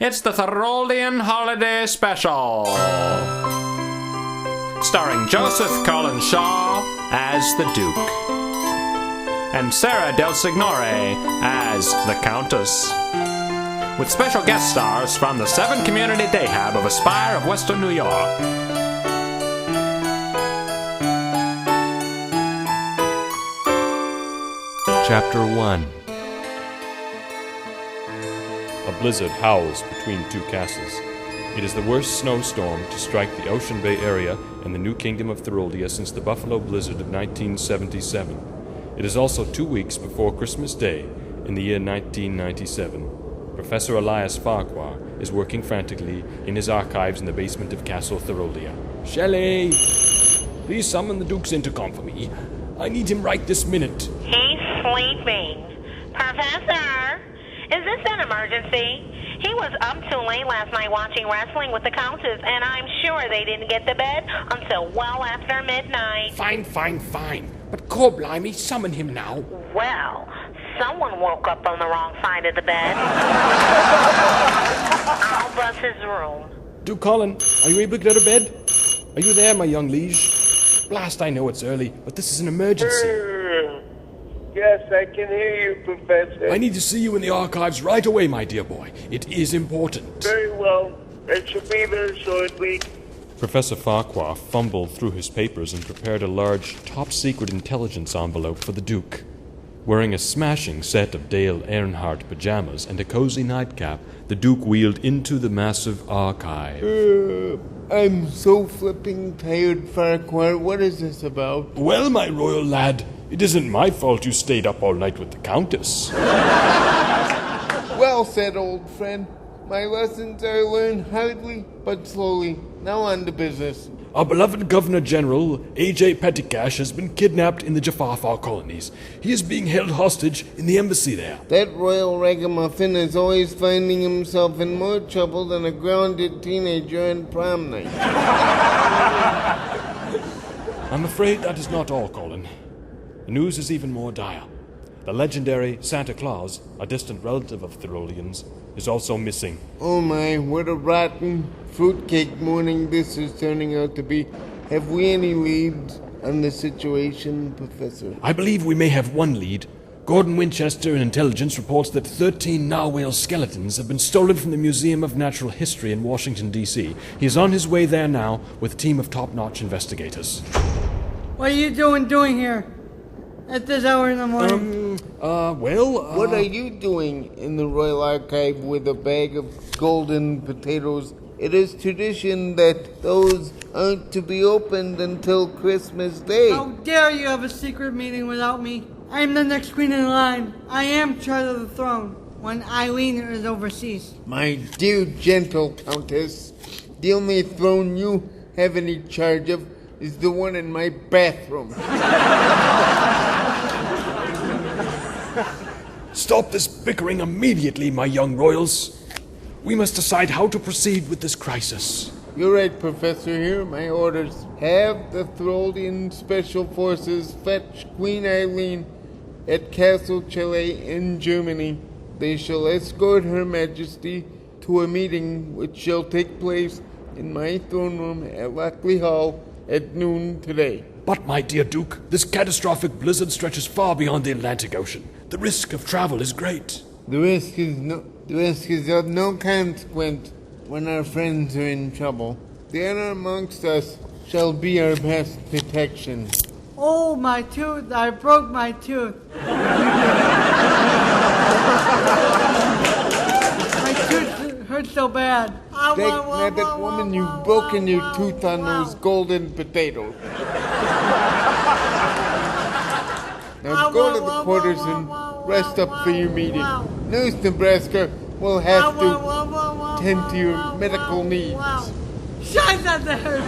It's the Thoroldian Holiday Special, starring Joseph Collen Shaw as the Duke, and Sarah Del Signore as the Countess, with special guest stars from the 7 Community Day Hab of Aspire of Western New York. Chapter 1. A blizzard howls between two castles. It is the worst snowstorm to strike the Ocean Bay area and the new kingdom of Thoroldia since the Buffalo Blizzard of 1977. It is also 2 weeks before Christmas Day in the year 1997. Professor Elias Farquhar is working frantically in his archives in the basement of Castle Thoroldia. Shelley! Please summon the Duke's intercom for me. I need him right this minute. He's sleeping. Professor, is this an emergency? He was up too late last night watching wrestling with the Countess, and I'm sure they didn't get to bed until well after midnight. Fine. But Corblimey, summon him now. Well, someone woke up on the wrong side of the bed. I'll buzz his room. Duke Collen, are you able to get out of bed? Are you there, my young liege? Blast, I know it's early, but this is an emergency. Yes, I can hear you, Professor. I need to see you in the archives right away, my dear boy. It is important. Very well. I shall be there shortly. Professor Farquhar fumbled through his papers and prepared a large, top-secret intelligence envelope for the Duke. Wearing a smashing set of Dale Earnhardt pajamas and a cozy nightcap, the Duke wheeled into the massive archive. I'm so flipping tired, Farquhar. What is this about? Well, my royal lad, it isn't my fault you stayed up all night with the Countess. Well said, old friend. My lessons are learned hardly but slowly. Now on to business. Our beloved Governor General, A.J. Petticash, has been kidnapped in the Jaffa colonies. He is being held hostage in the embassy there. That royal ragamuffin is always finding himself in more trouble than a grounded teenager on prom night. I'm afraid that is not all, Colin. The news is even more dire. The legendary Santa Claus, a distant relative of Thoroldians, is also missing. Oh my, what a rotten fruitcake morning this is turning out to be. Have we any leads on the situation, Professor? I believe we may have one lead. Gordon Winchester in Intelligence reports that 13 narwhal skeletons have been stolen from the Museum of Natural History in Washington, D.C. He is on his way there now with a team of top-notch investigators. What are you doing here? At this hour in the morning? What are you doing in the Royal Archive with a bag of golden potatoes? It is tradition that those aren't to be opened until Christmas Day. How dare you have a secret meeting without me? I am the next queen in line. I am child of the throne when Eileen is overseas. My dear gentle Countess, the only throne you have any charge of is the one in my bathroom. Stop this bickering immediately, my young royals. We must decide how to proceed with this crisis. You're right, Professor. Here are my orders. Have the Thoroldian Special Forces fetch Queen Eileen at Castle Chile in Germany. They shall escort Her Majesty to a meeting which shall take place in my throne room at Lockley Hall at noon today. But, my dear Duke, this catastrophic blizzard stretches far beyond the Atlantic Ocean. The risk of travel is great. The risk is of no consequence when our friends are in trouble. The honor amongst us shall be our best protection. Oh, my tooth. I broke my tooth. My tooth hurts so bad. Rabbit woman, you've broken your tooth on those golden potatoes. Now go to the quarters and rest up for your meeting. News Nebraska will have to tend to your medical needs. Shut that there!